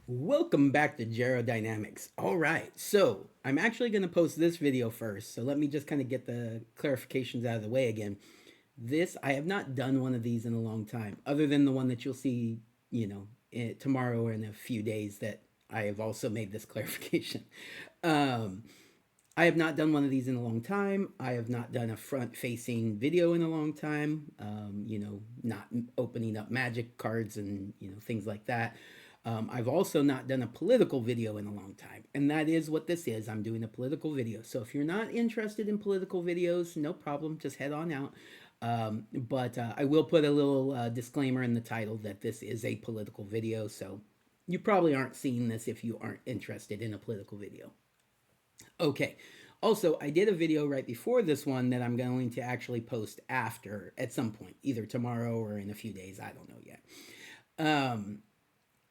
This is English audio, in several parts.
Welcome back to Dynamics. All right, so I'm actually going to post this video first. So let me just kind of get the clarifications out of the way again. I have not done one of these in a long time, other than the one that you'll see, tomorrow or in a few days that I have also made this clarification. Um, I have not done one of these in a long time. I have not done a front facing video in a long time, not opening up magic cards and, things like that. I've also not done a political video in a long time. And that is what this is. I'm doing a political video. So if you're not interested in political videos, no problem. Just head on out. But I will put a little disclaimer in the title that this is a political video. So you probably aren't seeing this if you aren't interested in a political video. Okay. Also, I did a video right before this one that I'm going to actually post after at some point, either tomorrow or in a few days. I don't know yet. Um,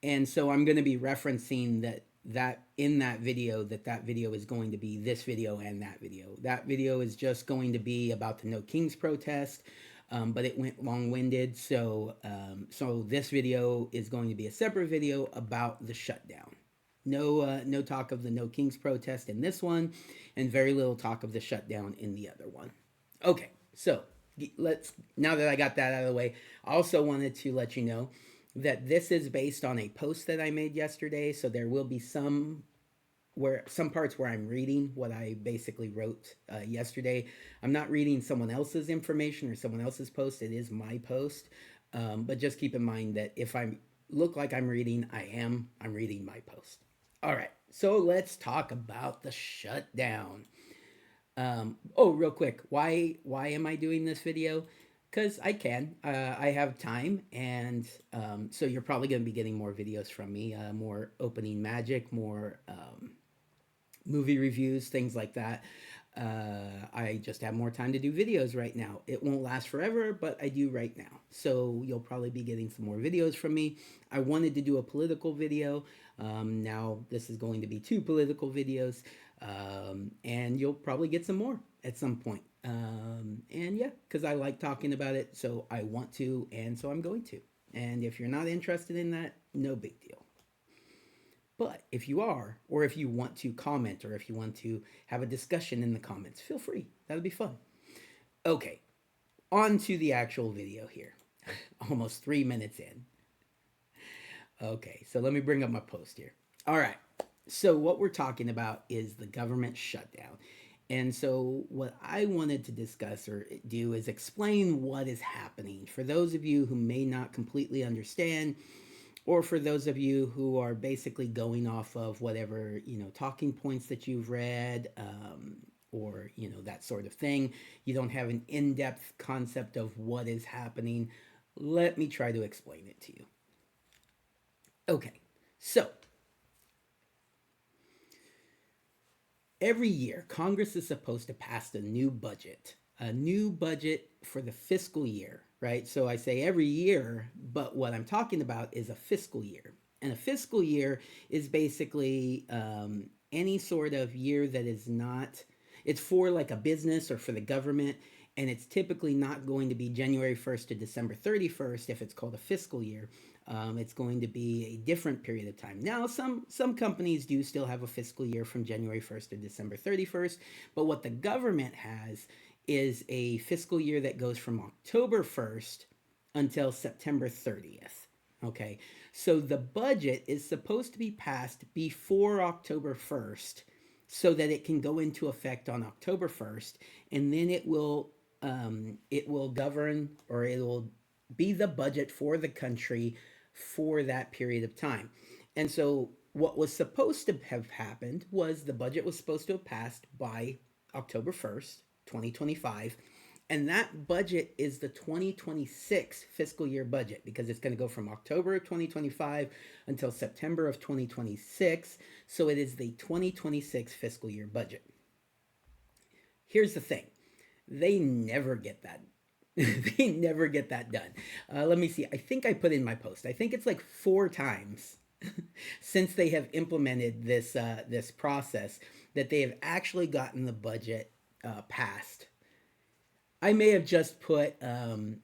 and so I'm going to be referencing that in that video is going to be this video and that video. That video is just going to be about the No Kings protest, but it went long-winded. So this video is going to be a separate video about the shutdown. No talk of the No Kings protest in this one, and very little talk of the shutdown in the other one. Okay, so let's now that I got that out of the way, I also wanted to let you know that this is based on a post that I made yesterday. So there will be some parts where I'm reading what I basically wrote yesterday. I'm not reading someone else's information or someone else's post. It is my post. But just keep in mind that if I look like I'm reading, I'm reading my post. All right, so let's talk about the shutdown. Real quick, why am I doing this video? Because I can. I have time, and so you're probably going to be getting more videos from me, more opening magic, more movie reviews, things like that. I just have more time to do videos right now. It won't last forever, but I do right now. So you'll probably be getting some more videos from me. I wanted to do a political video. Now this is going to be two political videos. And you'll probably get some more at some point. And yeah, because I like talking about it, so I want to, and so I'm going to. And if you're not interested in that, no big deal. But if you are, or if you want to comment, or if you want to have a discussion in the comments, feel free. That'll be fun. Okay, on to the actual video here. Almost 3 minutes in. Okay, so let me bring up my post here. All right, so what we're talking about is the government shutdown. And so, what I wanted to discuss or do is explain what is happening for those of you who may not completely understand, or for those of you who are basically going off of whatever talking points that you've read, or that sort of thing. You don't have an in-depth concept of what is happening. Let me try to explain it to you. Okay, so every year Congress is supposed to pass a new budget for the fiscal year, right? So I say every year, but what I'm talking about is a fiscal year. And a fiscal year is basically any sort of year that is not, it's for like a business or for the government, and it's typically not going to be January 1st to December 31st if it's called a fiscal year. It's going to be a different period of time. Now, some companies do still have a fiscal year from January 1st to December 31st, but what the government has is a fiscal year that goes from October 1st until September 30th. Okay, so the budget is supposed to be passed before October 1st so that it can go into effect on October 1st, and then it will govern, or it will be the budget for the country for that period of time. And so what was supposed to have happened was the budget was supposed to have passed by October 1st, 2025. And that budget is the 2026 fiscal year budget because it's going to go from October of 2025 until September of 2026. So it is the 2026 fiscal year budget. Here's the thing, they never get that. They never get that done. Let me see. I think I put in my post. I think it's like 4 times since they have implemented this process that they have actually gotten the budget passed. I may have just put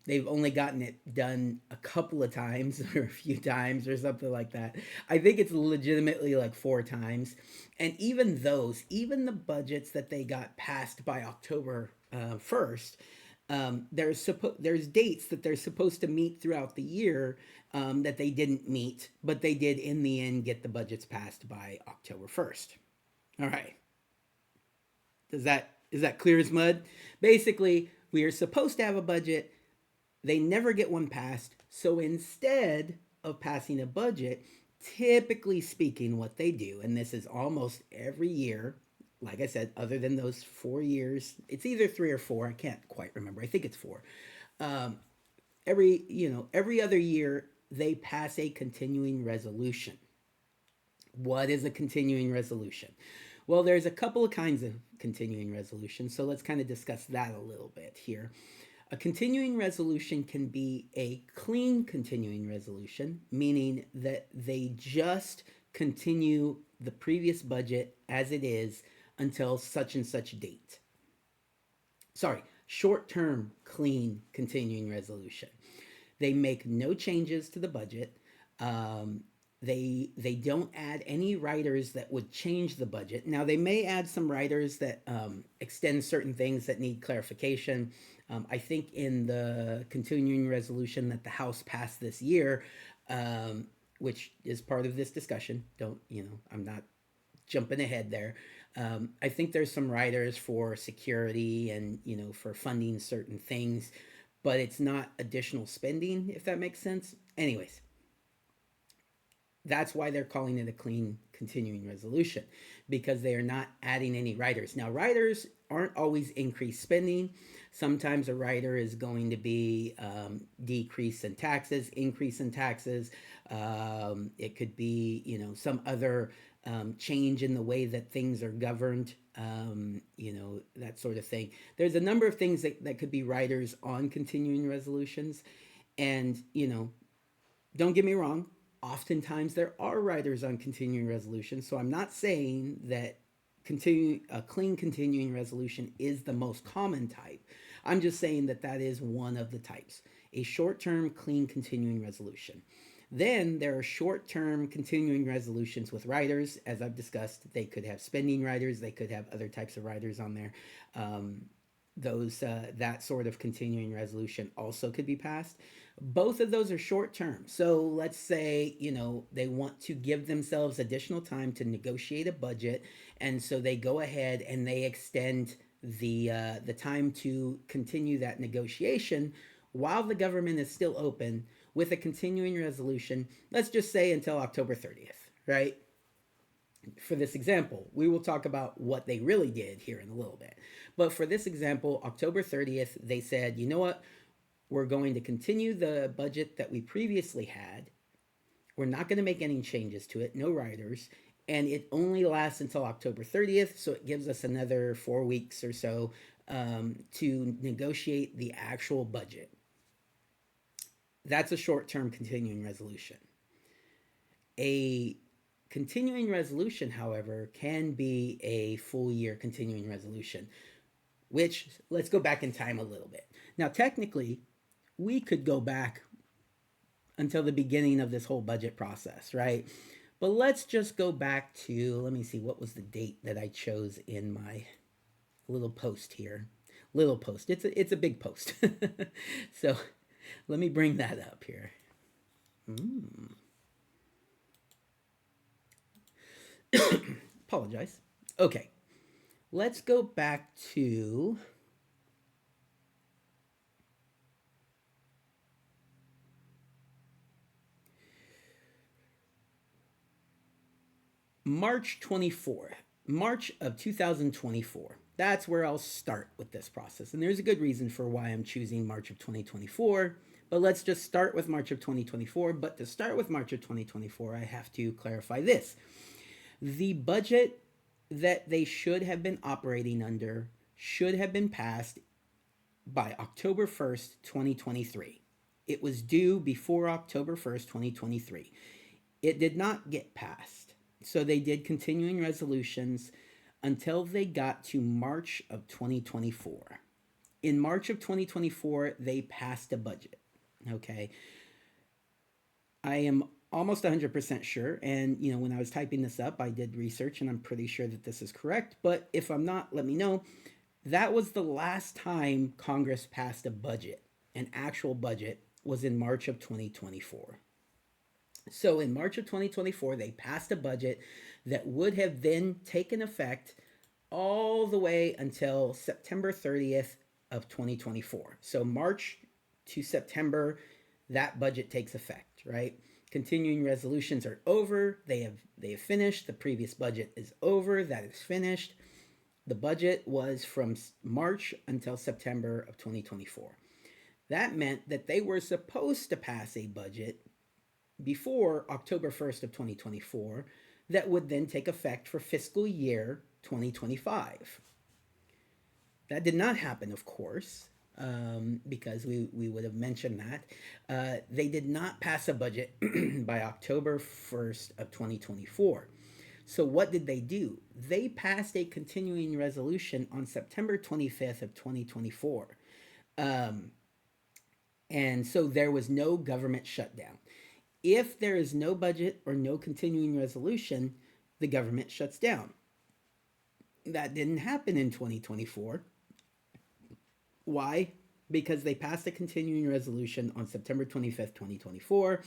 they've only gotten it done a couple of times or a few times or something like that. I think it's legitimately like 4 times. And even those, even the budgets that they got passed by October 1st, there's dates that they're supposed to meet throughout the year that they didn't meet, but they did in the end get the budgets passed by October 1st. All right. Is that clear as mud? Basically, we are supposed to have a budget. They never get one passed. So instead of passing a budget, typically speaking, what they do, and this is almost every year, like I said, other than those 4 years, it's either 3 or 4. I can't quite remember. I think it's 4. Um, every other year, they pass a continuing resolution. What is a continuing resolution? Well, there's a couple of kinds of continuing resolutions, so let's kind of discuss that a little bit here. A continuing resolution can be a clean continuing resolution, meaning that they just continue the previous budget as it is until such and such date. Sorry, short term clean continuing resolution. They make no changes to the budget. Um, they don't add any riders that would change the budget. Now they may add some riders that extend certain things that need clarification. I think in the continuing resolution that the House passed this year, which is part of this discussion. Don't I'm not jumping ahead there. I think there's some riders for security and for funding certain things, but it's not additional spending, if that makes sense. Anyways, that's why they're calling it a clean continuing resolution, because they are not adding any riders. Now, riders aren't always increased spending. Sometimes a rider is going to be decrease in taxes, increase in taxes. It could be some other change in the way that things are governed. That sort of thing. There's a number of things that could be riders on continuing resolutions, and don't get me wrong, oftentimes there are riders on continuing resolutions. So I'm not saying that a clean continuing resolution is the most common type. I'm just saying that that is one of the types. A short-term clean continuing resolution. Then there are short-term continuing resolutions with riders. As I've discussed, they could have spending riders. They could have other types of riders on there. Those that sort of continuing resolution also could be passed. Both of those are short term. So let's say they want to give themselves additional time to negotiate a budget, and so they go ahead and they extend the time to continue that negotiation while the government is still open with a continuing resolution. Let's just say until October 30th, right? For this example, we will talk about what they really did here in a little bit. But for this example, October 30th, they said, you know what? We're going to continue the budget that we previously had. We're not going to make any changes to it, no riders. And it only lasts until October 30th, so it gives us another 4 weeks or so to negotiate the actual budget. That's a short term continuing resolution. A continuing resolution, however, can be a full year continuing resolution, which let's go back in time a little bit. Now, technically, we could go back until the beginning of this whole budget process, right? But let's just go back to, let me see, what was the date that I chose in my little post here? Little post. It's a big post. So let me bring that up here. Apologize. Okay. Let's go back to March 24th, March of 2024. That's where I'll start with this process. And there's a good reason for why I'm choosing March of 2024. But let's just start with March of 2024. But to start with March of 2024, I have to clarify this. The budget that they should have been operating under should have been passed by October 1st, 2023. It was due before October 1st, 2023. It did not get passed. So they did continuing resolutions until they got to March of 2024. In March of 2024, they passed a budget. Okay. I am almost 100% sure. And, when I was typing this up, I did research and I'm pretty sure that this is correct. But if I'm not, let me know. That was the last time Congress passed a budget. An actual budget was in March of 2024. So in March of 2024, they passed a budget that would have then taken effect all the way until September 30th of 2024. So March to September, that budget takes effect, right? Continuing resolutions are over. They have finished. The previous budget is over. That is finished. The budget was from March until September of 2024. That meant that they were supposed to pass a budget before October 1st of 2024 that would then take effect for fiscal year 2025. That did not happen, of course, because we would have mentioned that. They did not pass a budget by October 1st of 2024. So what did they do? They passed a continuing resolution on September 25th of 2024. And so there was no government shutdown. If there is no budget or no continuing resolution, the government shuts down. That didn't happen in 2024. Why? Because they passed a continuing resolution on September 25th, 2024.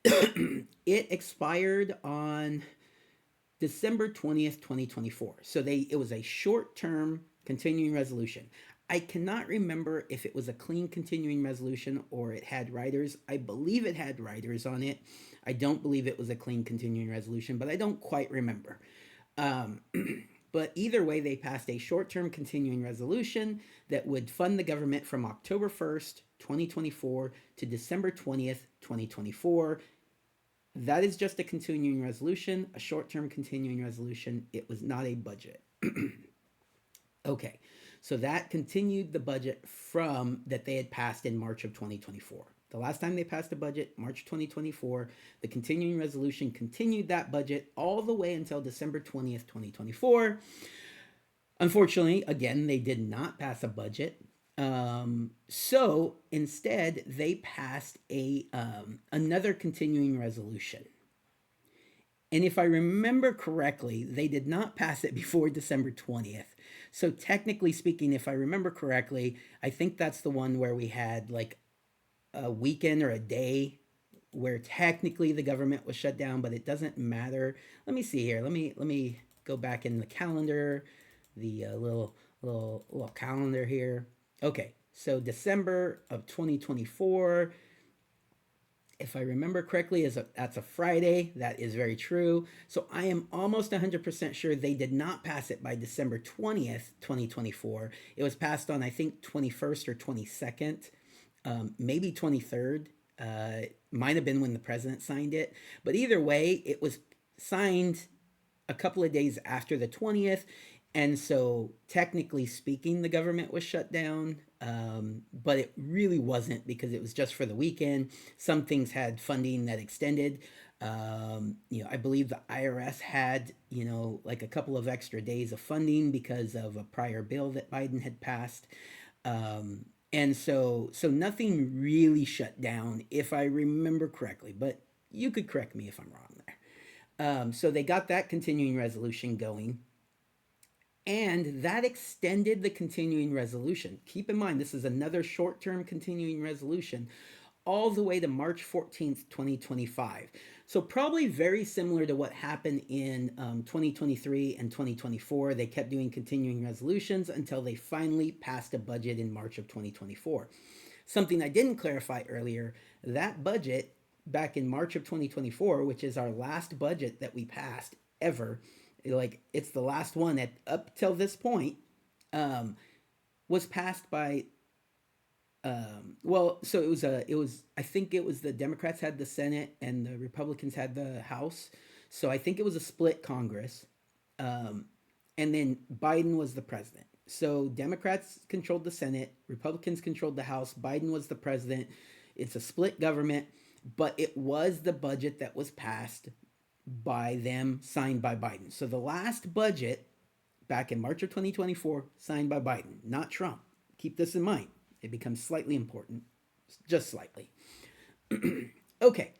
It expired on December 20th, 2024. So it was a short-term continuing resolution. I cannot remember if it was a clean continuing resolution or it had riders. I believe it had riders on it. I don't believe it was a clean continuing resolution, but I don't quite remember. But either way, they passed a short-term continuing resolution that would fund the government from October 1st, 2024 to December 20th, 2024. That is just a continuing resolution, a short-term continuing resolution. It was not a budget. Okay, so that continued the budget from that they had passed in March of 2024. The last time they passed a budget, March 2024, the continuing resolution continued that budget all the way until December 20th, 2024. Unfortunately, again, they did not pass a budget. So instead, they passed another continuing resolution. And if I remember correctly, they did not pass it before December 20th. So technically speaking, if I remember correctly, I think that's the one where we had like a weekend or a day where technically the government was shut down, but it doesn't matter. Let me see here. Let me go back in the calendar, the little calendar here. Okay, so December of 2024. If I remember correctly, that's a Friday. That is very true. So I am almost 100% sure they did not pass it by December 20th, 2024. It was passed on, I think, 21st or 22nd, maybe 23rd. Might have been when the president signed it. But either way, it was signed a couple of days after the 20th. And so, technically speaking, the government was shut down, but it really wasn't because it was just for the weekend. Some things had funding that extended. I believe the IRS had, like a couple of extra days of funding because of a prior bill that Biden had passed. And so nothing really shut down, if I remember correctly, but you could correct me if I'm wrong there. So they got that continuing resolution going. And that extended the continuing resolution. Keep in mind, this is another short-term continuing resolution all the way to March 14th, 2025. So probably very similar to what happened in 2023 and 2024. They kept doing continuing resolutions until they finally passed a budget in March of 2024. Something I didn't clarify earlier, that budget back in March of 2024, which is our last budget that we passed ever, like it's the last one at up till this point, was passed by so it was I think it was the Democrats had the Senate and the Republicans had the House. So I think it was a split Congress. And then Biden was the president. So Democrats controlled the Senate, Republicans controlled the House, Biden was the president. It's a split government, but it was the budget that was passed by them, signed by Biden. So the last budget back in March of 2024, signed by Biden, not Trump. Keep this in mind. It becomes slightly important, just slightly. Okay,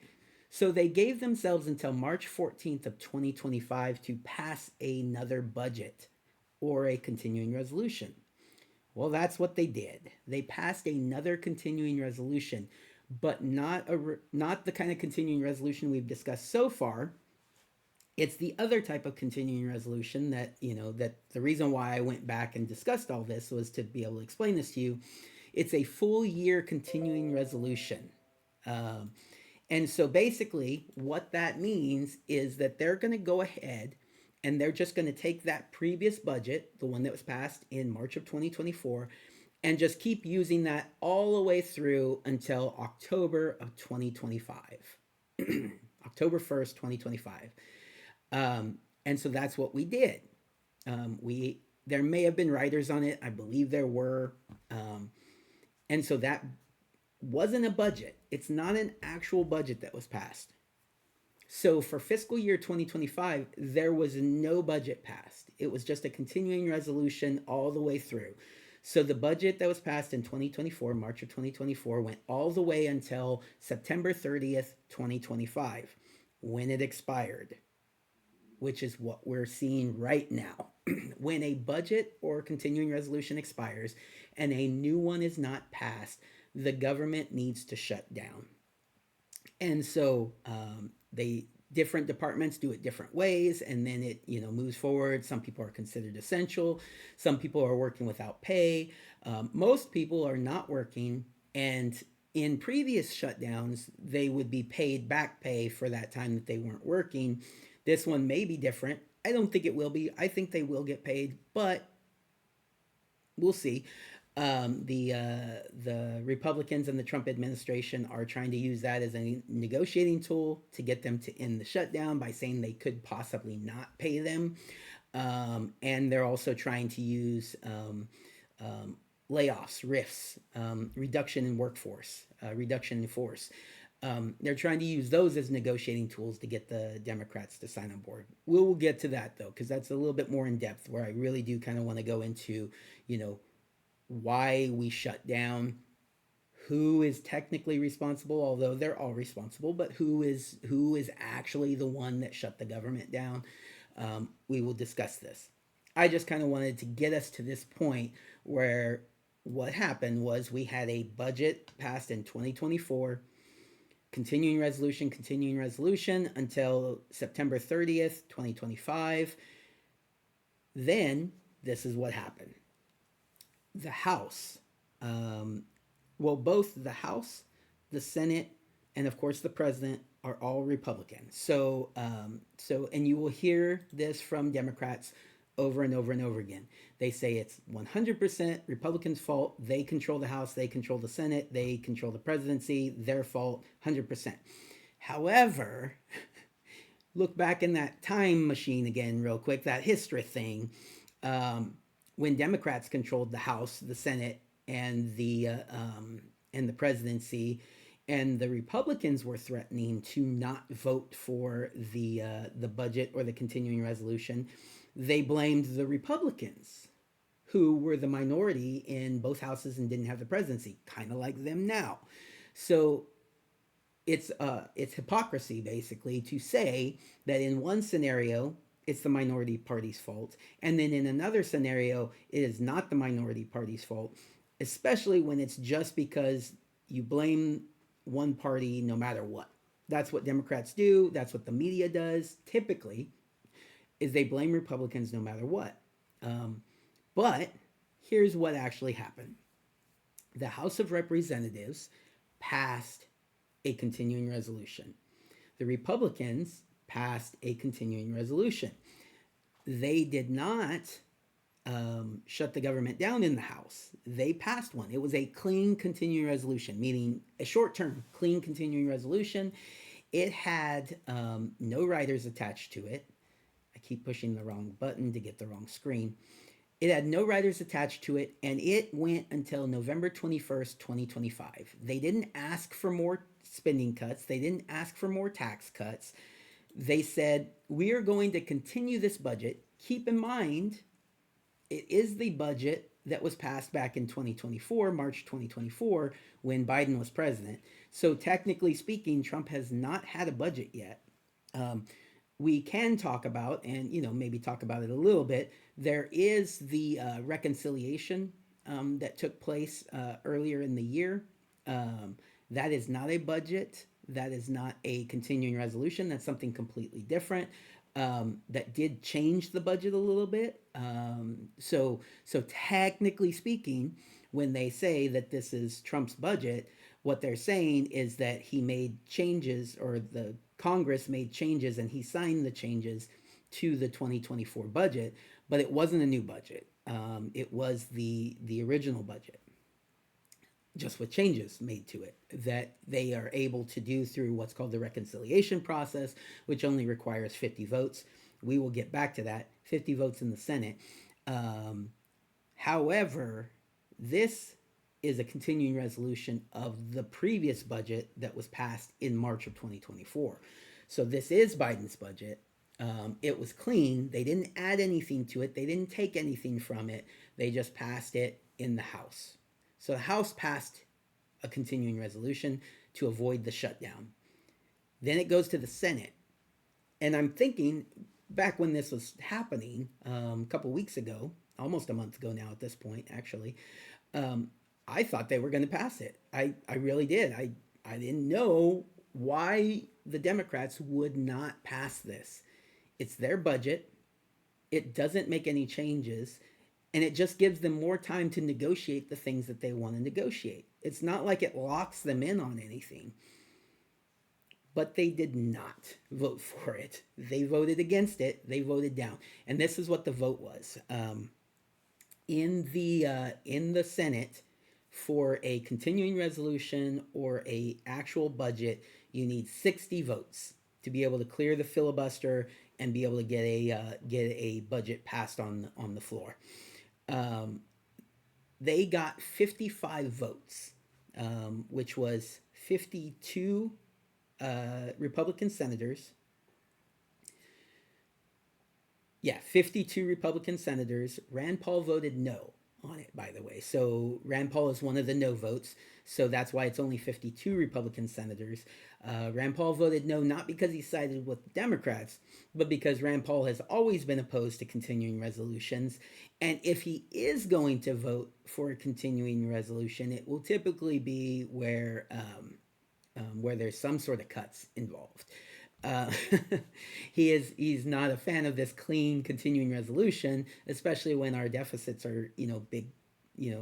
so they gave themselves until March 14th of 2025 to pass another budget or a continuing resolution. Well, that's what they did. They passed another continuing resolution, but not the kind of continuing resolution we've discussed so far. It's the other type of continuing resolution that, that the reason why I went back and discussed all this was to be able to explain this to you. It's a full year continuing resolution. Um, and so basically, what that means is that they're going to go ahead and they're just going to take that previous budget, the one that was passed in March of 2024, and just keep using that all the way through until October of 2025. October 1st, 2025. And so that's what we did. We There may have been writers on it. I believe there were. And so that wasn't a budget. It's not an actual budget that was passed. So for fiscal year 2025, there was no budget passed. It was just a continuing resolution all the way through. So the budget that was passed in 2024, March of 2024, went all the way until September 30th, 2025, when it expired, which is what we're seeing right now. When a budget or continuing resolution expires and a new one is not passed, the government needs to shut down. And so they different departments do it different ways, and then it moves forward. Some people are considered essential. Some people are working without pay. Most people are not working, and in previous shutdowns, they would be paid back pay for that time that they weren't working. This one may be different. I don't think it will be. I think they will get paid, but we'll see. The Republicans and the Trump administration are trying to use that as a negotiating tool to get them to end the shutdown by saying they could possibly not pay them, and they're also trying to use layoffs, RIFs, reduction in workforce, reduction in force. They're trying to use those as negotiating tools to get the Democrats to sign on board. We'll get to that though, because that's a little bit more in depth, where I really do kind of want to go into, why we shut down, who is technically responsible, although they're all responsible, but who is actually the one that shut the government down. We will discuss this. I just kind of wanted to get us to this point where what happened was we had a budget passed in 2024, continuing resolution until September 30th, 2025. Then this is what happened. The House, both the House, the Senate, and of course the President are all Republican. And you will hear this from Democrats over and over and over again. They say it's 100% Republicans' fault. They control the House, they control the Senate, they control the presidency, their fault, 100%. However, look back in that time machine again, real quick, that history thing. When Democrats controlled the House, the Senate, and the presidency, and the Republicans were threatening to not vote for the budget or the continuing resolution, they blamed the Republicans, who were the minority in both houses and didn't have the presidency, kind of like them now. So it's hypocrisy, basically, to say that in one scenario it's the minority party's fault, and then in another scenario it is not the minority party's fault, especially when it's just because you blame one party no matter what. That's what Democrats do. That's what the media does typically, is they blame Republicans no matter what. But here's what actually happened. The House of Representatives passed a continuing resolution. The Republicans passed a continuing resolution. They did not shut the government down in the House. They passed one. It was a clean continuing resolution, meaning a short-term clean continuing resolution. It had no riders attached to it. I keep pushing the wrong button to get the wrong screen. It had no riders attached to it, and it went until November 21st, 2025. They didn't ask for more spending cuts. They didn't ask for more tax cuts. They said, we are going to continue this budget. Keep in mind, it is the budget that was passed back in 2024, March 2024, when Biden was president. So technically speaking, Trump has not had a budget yet. Um, we can talk about, and maybe talk about it a little bit. There is the reconciliation that took place earlier in the year. Um, that is not a budget. That is not a continuing resolution. That's something completely different. That did change the budget a little bit. So technically speaking, when they say that this is Trump's budget, what they're saying is that he made changes, or the Congress made changes, and he signed the changes to the 2024 budget, but it wasn't a new budget. It was the original budget, just with changes made to it that they are able to do through what's called the reconciliation process, which only requires 50 votes. We will get back to that. 50 votes in the Senate. Um, However, this is a continuing resolution of the previous budget that was passed in March of 2024. So this is Biden's budget. It was clean. They didn't add anything to it. They didn't take anything from it. They just passed it in the House. So the House passed a continuing resolution to avoid the shutdown. Then it goes to the Senate. And I'm thinking, back when this was happening a couple weeks ago, almost a month ago now at this point, actually, um, I thought they were going to pass it. I really did. I didn't know why the Democrats would not pass this. It's their budget. It doesn't make any changes, and it just gives them more time to negotiate the things that they want to negotiate. It's not like it locks them in on anything. But they did not vote for it. They voted against it. They voted down, and this is what the vote was. In the Senate, for a continuing resolution or a actual budget, you need 60 votes to be able to clear the filibuster and be able to get a budget passed on the floor. Um, they got 55 votes, which was 52 Republican senators. Yeah, 52 Republican senators. Rand Paul voted no on it, by the way. So Rand Paul is one of the no votes. So that's why it's only 52 Republican senators. Rand Paul voted no, not because he sided with the Democrats, but because Rand Paul has always been opposed to continuing resolutions. And if he is going to vote for a continuing resolution, it will typically be where there's some sort of cuts involved. Uh, he's not a fan of this clean continuing resolution, especially when our deficits are big,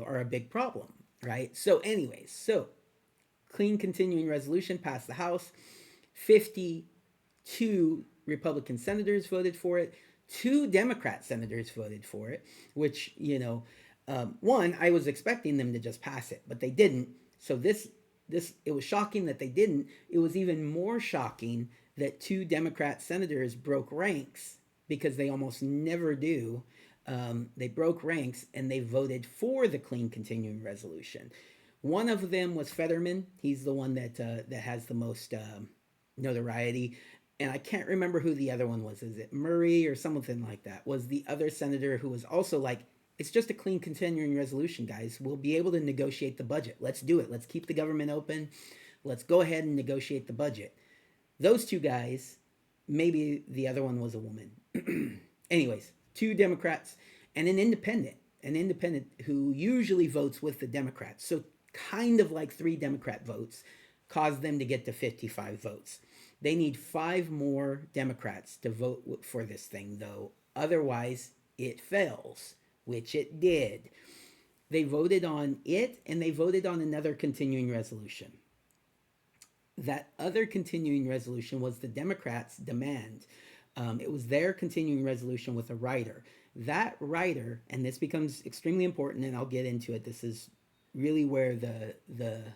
are a big problem, right? So, anyways, clean continuing resolution passed the House. 52 Republican senators voted for it. 2 Democrat senators voted for it, which one, I was expecting them to just pass it, but they didn't. So this it was shocking that they didn't. It was even more shocking that 2 Democrat senators broke ranks, because they almost never do. They broke ranks and they voted for the clean continuing resolution. One of them was Fetterman. He's the one that has the most notoriety, and I can't remember who the other one was. Is it Murray or something like that? Was the other senator who was also like, it's just a clean continuing resolution, guys. We'll be able to negotiate the budget. Let's do it. Let's keep the government open. Let's go ahead and negotiate the budget. Those 2 guys, maybe the other one was a woman. Anyways, 2 Democrats and an independent who usually votes with the Democrats. So kind of like 3 Democrat votes caused them to get to 55 votes. They need 5 more Democrats to vote for this thing, though. Otherwise, it fails, which it did. They voted on it, and they voted on another continuing resolution. That other continuing resolution was the Democrats' demand. It was their continuing resolution with a rider. That rider, and this becomes extremely important, and I'll get into it. This is really where the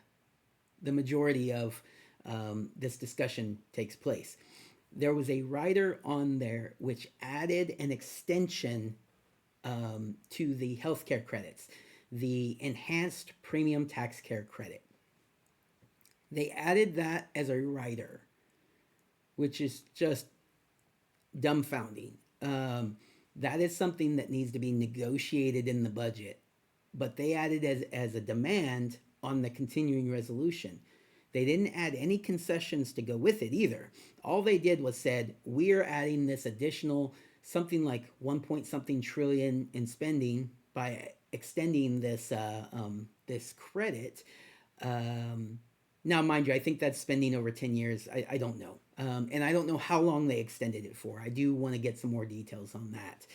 majority of this discussion takes place. There was a rider on there which added an extension to the healthcare credits, the enhanced premium tax care credit. They added that as a rider, which is just dumbfounding. That is something that needs to be negotiated in the budget. but they added as a demand on the continuing resolution. They didn't add any concessions to go with it either. All they did was said, we're adding this additional something like 1 point something trillion in spending by extending this credit. Um, Now, mind you, I think that's spending over 10 years. I don't know. And I don't know how long they extended it for. I do want to get some more details on that.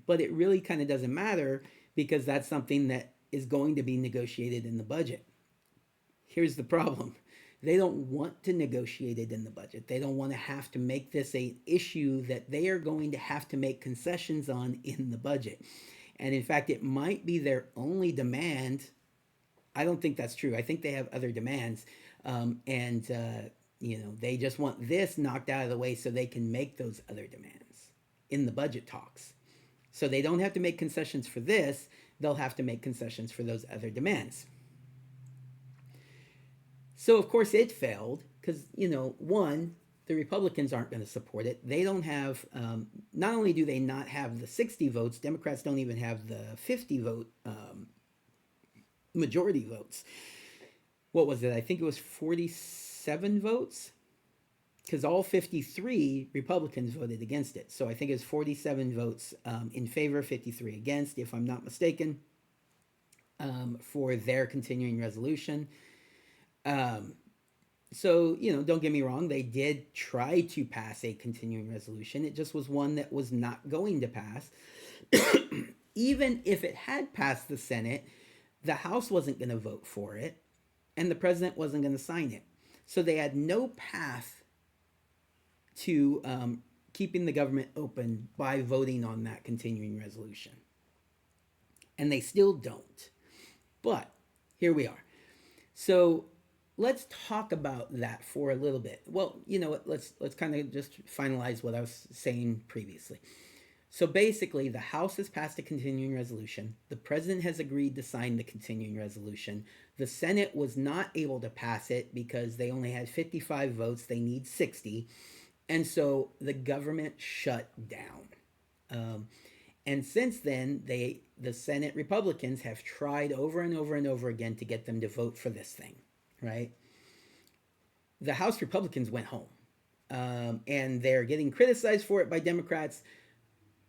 But it really kind of doesn't matter because that's something that is going to be negotiated in the budget. Here's the problem. They don't want to negotiate it in the budget. They don't want to have to make this an issue that they are going to have to make concessions on in the budget. And in fact, it might be their only demand. I don't think that's true. I think they have other demands. And they just want this knocked out of the way so they can make those other demands in the budget talks. So they don't have to make concessions for this. They'll have to make concessions for those other demands. So, of course, it failed because, one, the Republicans aren't going to support it. They don't have, not only do they not have the 60 votes, Democrats don't even have the 50 vote majority votes. What was it? I think it was 47 votes because all 53 Republicans voted against it. So I think it was 47 votes in favor, 53 against, if I'm not mistaken, for their continuing resolution. So, don't get me wrong, they did try to pass a continuing resolution. It just was one that was not going to pass. Even if it had passed the Senate, the House wasn't going to vote for it, and the president wasn't going to sign it. So they had no path to keeping the government open by voting on that continuing resolution. And they still don't. But here we are. So let's talk about that for a little bit. Well, let's kind of just finalize what I was saying previously. So basically, the House has passed a continuing resolution. The president has agreed to sign the continuing resolution. The Senate was not able to pass it because they only had 55 votes. They need 60. And so the government shut down. And since then, the Senate Republicans have tried over and over and over again to get them to vote for this thing, right? The House Republicans went home. And they're getting criticized for it by Democrats.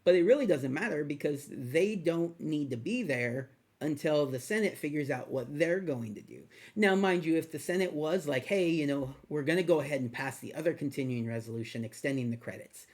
But it really doesn't matter because they don't need to be there until the Senate figures out what they're going to do. Now, mind you, if the Senate was like, hey, we're going to go ahead and pass the other continuing resolution extending the credits,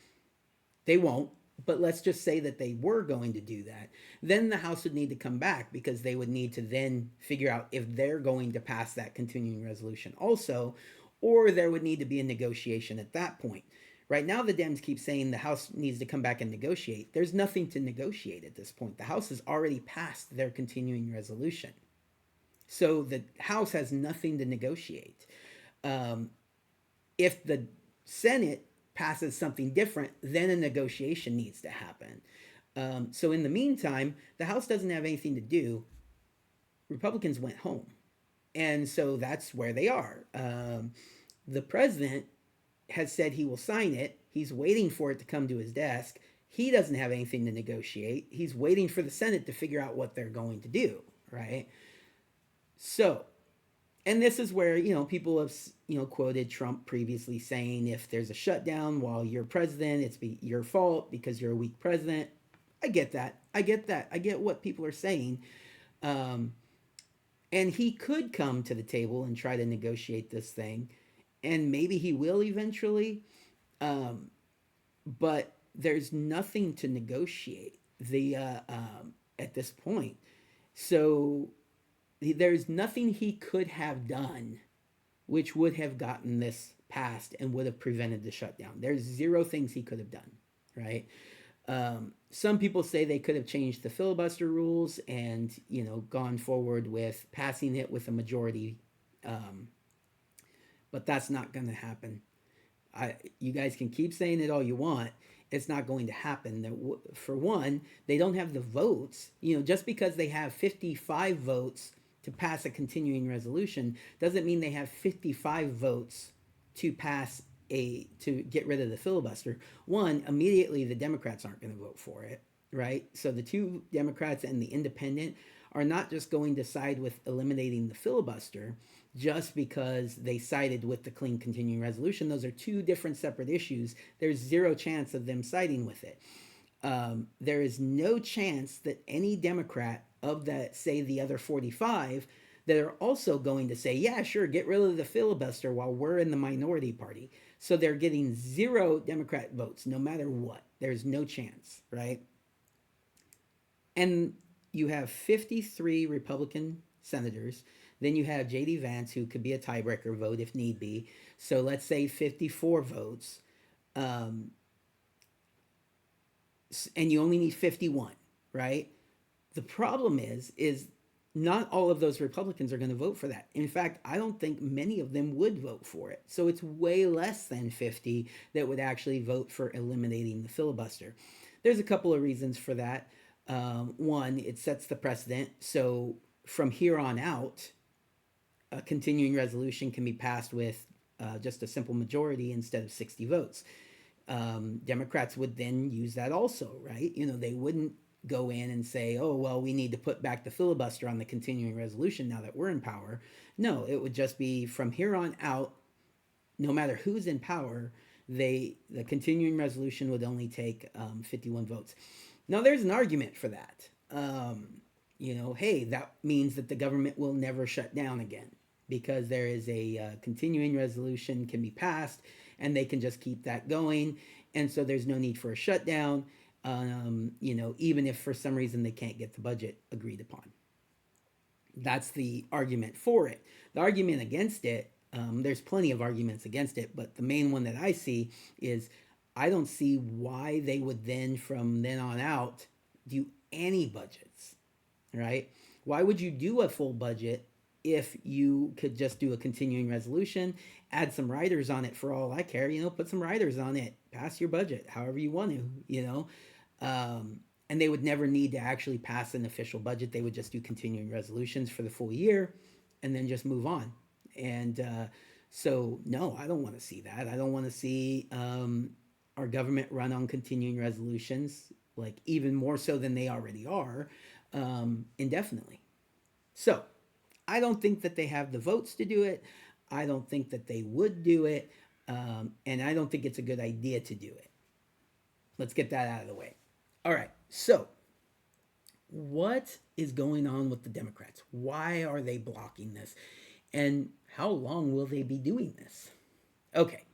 they won't. But let's just say that they were going to do that. Then the House would need to come back because they would need to then figure out if they're going to pass that continuing resolution also, or there would need to be a negotiation at that point. Right now, the Dems keep saying the House needs to come back and negotiate. There's nothing to negotiate at this point. The House has already passed their continuing resolution. So the House has nothing to negotiate. If the Senate passes something different, then a negotiation needs to happen. So in the meantime, the House doesn't have anything to do. Republicans went home. And so that's where they are. The president has said he will sign it. He's waiting for it to come to his desk. He doesn't have anything to negotiate. He's waiting for the Senate to figure out what they're going to do, right? So, and this is where, people have, quoted Trump previously saying if there's a shutdown while you're president, it's your fault because you're a weak president. I get that. I get what people are saying. And he could come to the table and try to negotiate this thing. And maybe he will eventually, but there's nothing to negotiate at this point. So there's nothing he could have done which would have gotten this passed and would have prevented the shutdown. There's zero things he could have done, right? Some people say they could have changed the filibuster rules and, gone forward with passing it with a majority. But that's not going to happen. You guys can keep saying it all you want. It's not going to happen. For one, they don't have the votes. Just because they have 55 votes to pass a continuing resolution doesn't mean they have 55 votes to get rid of the filibuster. One, immediately the Democrats aren't going to vote for it, right? So the two Democrats and the independent are not just going to side with eliminating the filibuster just because they sided with the clean continuing resolution. Those are two different separate issues. There's zero chance of them siding with it. There is no chance that any Democrat of that, say, the other 45, that are also going to say, yeah, sure, get rid of the filibuster while we're in the minority party. So they're getting zero Democrat votes, no matter what. There's no chance, right? And you have 53 Republican senators. Then you have J.D. Vance, who could be a tiebreaker vote if need be. So let's say 54 votes. Um, and you only need 51, right? The problem is not all of those Republicans are going to vote for that. In fact, I don't think many of them would vote for it. So it's way less than 50 that would actually vote for eliminating the filibuster. There's a couple of reasons for that. One, it sets the precedent. So from here on out, a continuing resolution can be passed with just a simple majority instead of 60 votes. Democrats would then use that also, right? They wouldn't go in and say, oh, well, we need to put back the filibuster on the continuing resolution now that we're in power. No, it would just be from here on out, no matter who's in power, the continuing resolution would only take 51 votes. Now, there's an argument for that. Hey, that means that the government will never shut down again because there is a continuing resolution can be passed and they can just keep that going. And so there's no need for a shutdown, even if for some reason they can't get the budget agreed upon. That's the argument for it. The argument against it, there's plenty of arguments against it, but the main one that I see is I don't see why they would then, from then on out, do any budgets, right? Why would you do a full budget if you could just do a continuing resolution, add some riders on it for all I care, put some riders on it, pass your budget however you want to, and they would never need to actually pass an official budget. They would just do continuing resolutions for the full year and then just move on. And so, no, I don't want to see that. I don't want to see our government run on continuing resolutions, like even more so than they already are, indefinitely. So, I don't think that they have the votes to do it. I don't think that they would do it. And I don't think it's a good idea to do it. Let's get that out of the way. All right. So, what is going on with the Democrats? Why are they blocking this? And how long will they be doing this? Okay.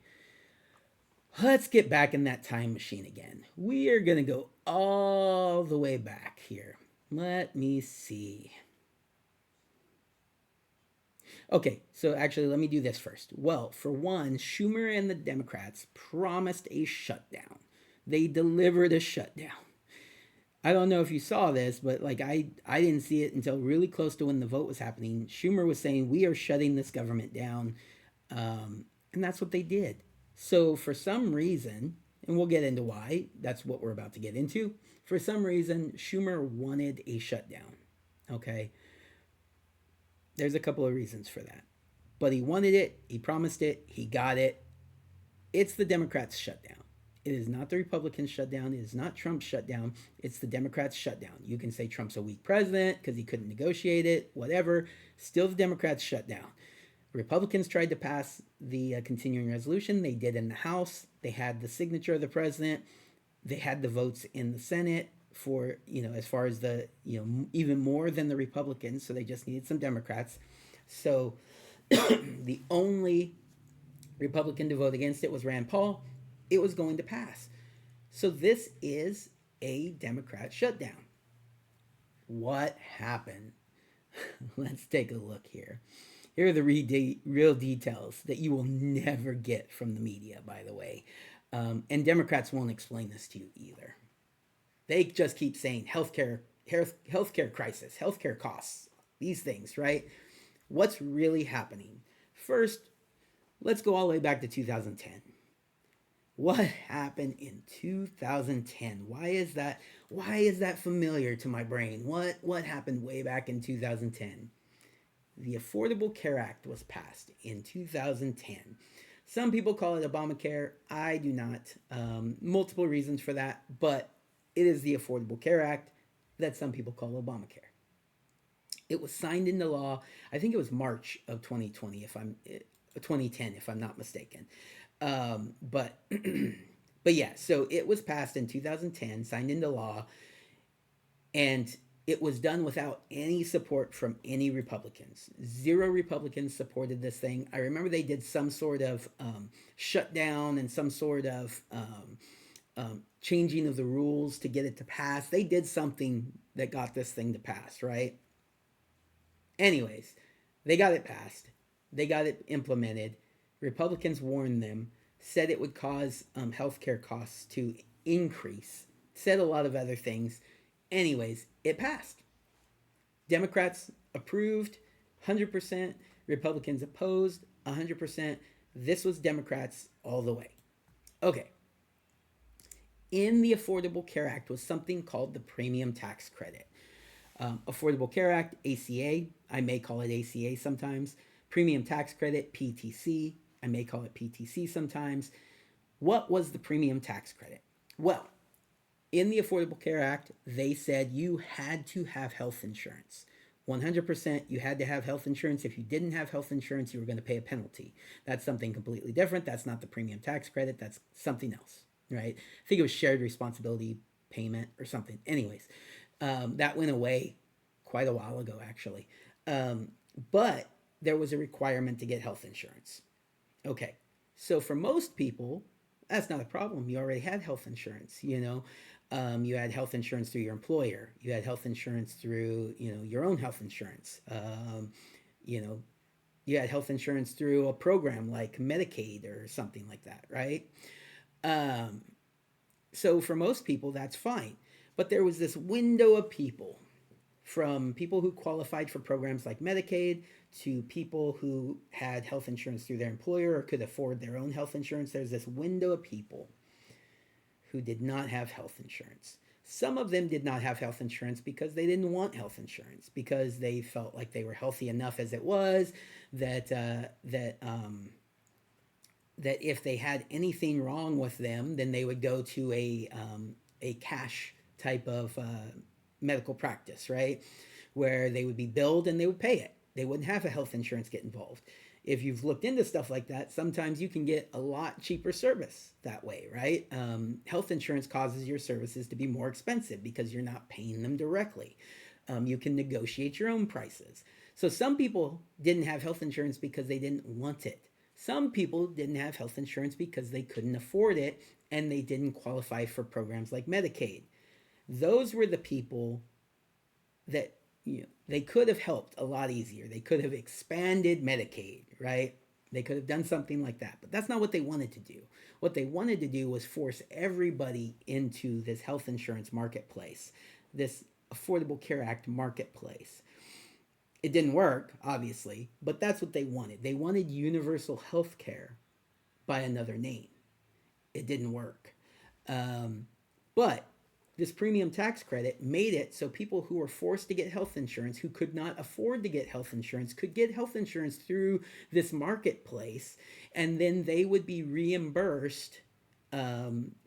Let's get back in that time machine again. We are going to go all the way back here. Let me see. Okay, so actually, let me do this first. Well, for one, Schumer and the Democrats promised a shutdown. They delivered a shutdown. I don't know if you saw this, but I didn't see it until really close to when the vote was happening. Schumer was saying, we are shutting this government down. And that's what they did. So for some reason, and we'll get into why, that's what we're about to get into. For some reason, Schumer wanted a shutdown. Okay? There's a couple of reasons for that. But he wanted it, he promised it, he got it. It's the Democrats' shutdown. It is not the Republicans' shutdown. It is not Trump's shutdown. It's the Democrats' shutdown. You can say Trump's a weak president because he couldn't negotiate it, whatever. Still the Democrats' shutdown. Republicans tried to pass the continuing resolution. They did in the House. They had the signature of the president. They had the votes in the Senate for, as far as the, even more than the Republicans. So they just needed some Democrats. So the only Republican to vote against it was Rand Paul. It was going to pass. So this is a Democrat shutdown. What happened? Let's take a look here. Here are the real details that you will never get from the media, by the way. And Democrats won't explain this to you either. They just keep saying healthcare crisis, healthcare costs, these things, right? What's really happening? First, let's go all the way back to 2010. What happened in 2010? Why is that familiar to my brain? What happened way back in 2010? The Affordable Care Act was passed in 2010. Some people call it Obamacare. I do not. Multiple reasons for that, but It is the Affordable Care Act that some people call Obamacare. It was signed into law. I think it was March of 2020, if I'm 2010, if I'm not mistaken. But but yeah, so it was passed in 2010, signed into law, and it was done without any support from any Republicans. Zero Republicans supported this thing. I remember they did some sort of shutdown and some sort of changing of the rules to get it to pass. They did something that got this thing to pass, right? Anyways, they got it passed. They got it implemented. Republicans warned them, said it would cause healthcare costs to increase, said a lot of other things. Anyways, it passed. Democrats approved 100%, Republicans opposed 100%. This was Democrats all the way. Okay. In the Affordable Care Act was something called the Premium Tax Credit. Affordable Care Act, ACA, I may call it ACA sometimes. Premium Tax Credit, PTC, I may call it PTC sometimes. What was the Premium Tax Credit? Well, in the Affordable Care Act, they said you had to have health insurance. 100% you had to have health insurance. If you didn't have health insurance, you were going to pay a penalty. That's something completely different. That's not the premium tax credit. That's something else, right? I think it was shared responsibility payment or something. Anyways, that went away quite a while ago, actually. But there was a requirement to get health insurance. Okay, so for most people, that's not a problem. You already had health insurance, you know. You had health insurance through your employer. You had health insurance through, you know, your own health insurance. You know, you had health insurance through a program like Medicaid or something like that, right? Um, so for most people, that's fine. But there was this window of people, from people who qualified for programs like Medicaid to people who had health insurance through their employer or could afford their own health insurance. There's this window of people who did not have health insurance. Some of them did not have health insurance because they didn't want health insurance, because they felt like they were healthy enough as it was, that that if they had anything wrong with them, then they would go to a cash type of medical practice, right? Where they would be billed and they would pay it. They wouldn't have a health insurance get involved. If you've looked into stuff like that, sometimes you can get a lot cheaper service that way, right? Health insurance causes your services to be more expensive because you're not paying them directly. You can negotiate your own prices. So some people didn't have health insurance because they didn't want it. Some people didn't have health insurance because they couldn't afford it and they didn't qualify for programs like Medicaid. Those were the people that, you know, they could have helped a lot easier. They could have expanded Medicaid, right? They could have done something like that, but that's not what they wanted to do. What they wanted to do was force everybody into this health insurance marketplace, this Affordable Care Act marketplace. It didn't work, obviously, but that's what they wanted. They wanted universal health care by another name. It didn't work. But this premium tax credit made it so people who were forced to get health insurance, who could not afford to get health insurance, could get health insurance through this marketplace, and then they would be reimbursed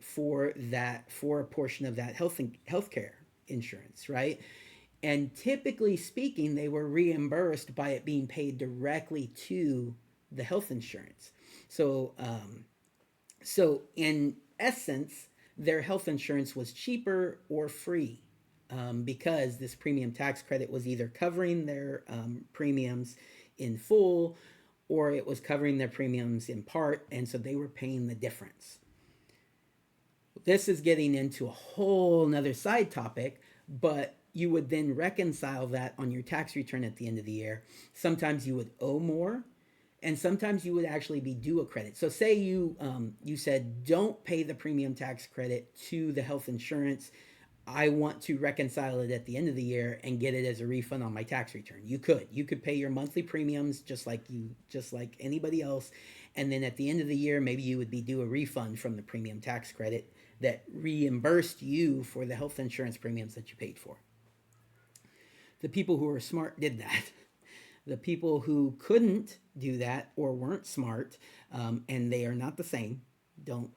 for a portion of that healthcare insurance, right? And typically speaking, they were reimbursed by it being paid directly to the health insurance. So, so in essence, their health insurance was cheaper or free, because this premium tax credit was either covering their premiums in full, or it was covering their premiums in part, and so they were paying the difference. This is getting into a whole nother side topic, but you would then reconcile that on your tax return at the end of the year. Sometimes you would owe more, and sometimes you would actually be due a credit. So say you said, don't pay the premium tax credit to the health insurance. I want to reconcile it at the end of the year and get it as a refund on my tax return. You could pay your monthly premiums just like anybody else, and then at the end of the year, maybe you would be due a refund from the premium tax credit that reimbursed you for the health insurance premiums that you paid for. The people who were smart did that. The people who couldn't do that or weren't smart, and they are not the same, Don't,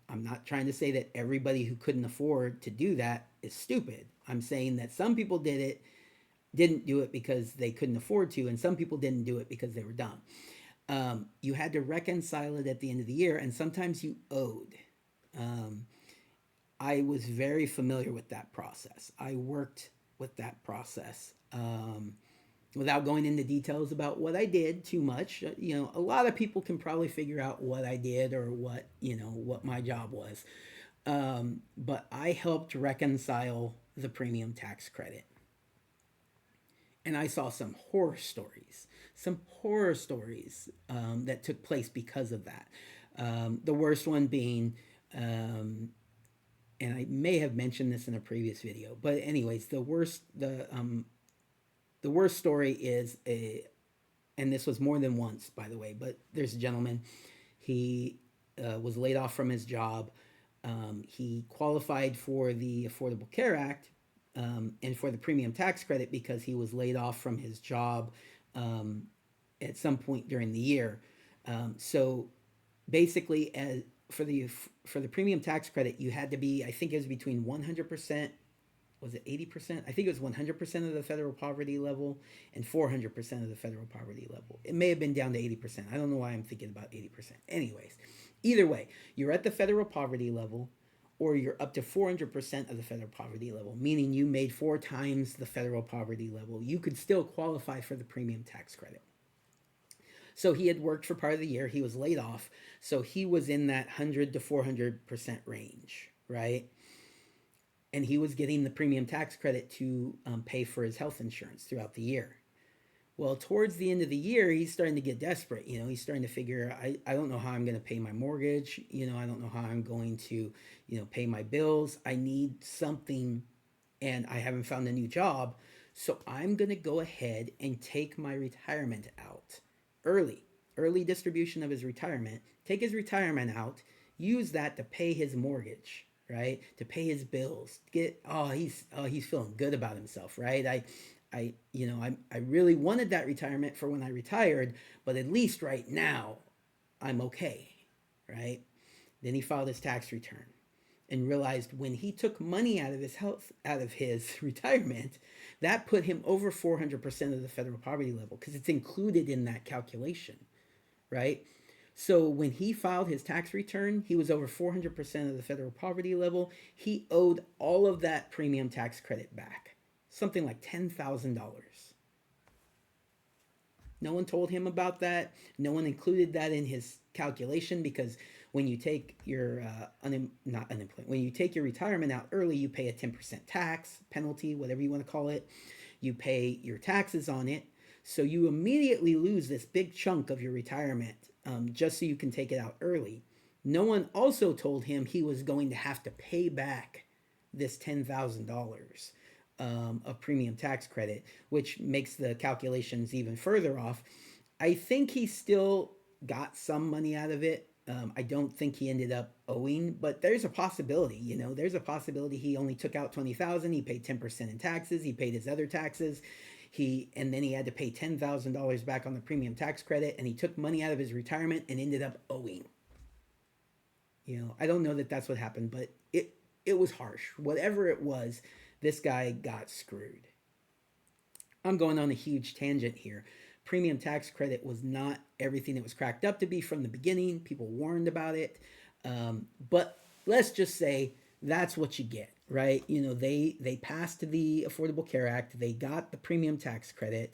I'm not trying to say that everybody who couldn't afford to do that is stupid. I'm saying that some people didn't do it because they couldn't afford to, and some people didn't do it because they were dumb. You had to reconcile it at the end of the year, and sometimes you owed. Um, I was very familiar with that process. I worked with that process. Without going into details about what I did too much, a lot of people can probably figure out what I did or what my job was. But I helped reconcile the premium tax credit. And I saw some horror stories that took place because of that. The worst one being, and I may have mentioned this in a previous video, but anyways, the worst story is and this was more than once, by the way, but there's a gentleman. He was laid off from his job. He qualified for the Affordable Care Act and for the premium tax credit because he was laid off from his job um, at some point during the year. So basically, for the premium tax credit, you had to be, I think it was between 100%, was it 80%? I think it was 100% of the federal poverty level and 400% of the federal poverty level. It may have been down to 80%. I don't know why I'm thinking about 80%. Anyways, either way, you're at the federal poverty level or you're up to 400% of the federal poverty level, meaning you made 4 times the federal poverty level. You could still qualify for the premium tax credit. So he had worked for part of the year. He was laid off. So he was in that 100 to 400% range, right? And he was getting the premium tax credit to pay for his health insurance throughout the year. Well, towards the end of the year, he's starting to get desperate. He's starting to figure, I don't know how I'm going to pay my mortgage. I don't know how I'm going to, pay my bills. I need something and I haven't found a new job. So I'm going to go ahead and take my retirement out early, early distribution of his retirement, take his retirement out, use that to pay his mortgage, right? To pay his bills. He's feeling good about himself, right? I really wanted that retirement for when I retired, but at least right now I'm okay, right? Then he filed his tax return and realized when he took money out of his retirement, that put him over 400% of the federal poverty level because it's included in that calculation, right? So when he filed his tax return, he was over 400% of the federal poverty level. He owed all of that premium tax credit back, something like $10,000. No one told him about that. No one included that in his calculation because when you take your not unemployment, when you take your retirement out early, you pay a 10% tax penalty, whatever you want to call it. You pay your taxes on it, so you immediately lose this big chunk of your retirement just so you can take it out early. No one also told him he was going to have to pay back this $10,000 of premium tax credit, which makes the calculations even further off. I think he still got some money out of it. I don't think he ended up owing, but there's a possibility. There's a possibility he only took out 20,000. He paid 10% in taxes. He paid his other taxes. And then he had to pay $10,000 back on the premium tax credit, and he took money out of his retirement and ended up owing. I don't know that that's what happened, but it was harsh. Whatever it was, this guy got screwed. I'm going on a huge tangent here. Premium tax credit was not everything it was cracked up to be from the beginning. People warned about it. But let's just say that's what you get, right? They passed the Affordable Care Act. They got the premium tax credit.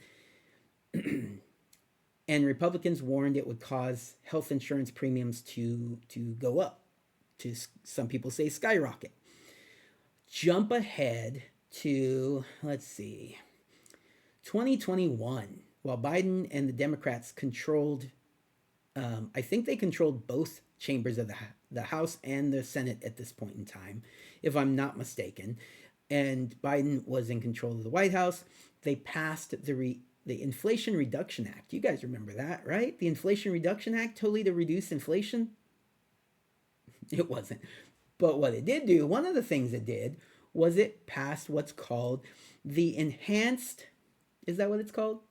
And Republicans warned it would cause health insurance premiums to go up, to some people say skyrocket. Jump ahead to, let's see, 2021, while Biden and the Democrats controlled, I think they controlled both chambers of the House and the Senate at this point in time, if I'm not mistaken. And Biden was in control of the White House. They passed the Inflation Reduction Act. You guys remember that, right? The Inflation Reduction Act, totally to reduce inflation. It wasn't. But what it did do, one of the things it did, was it passed what's called the enhanced, is that what it's called?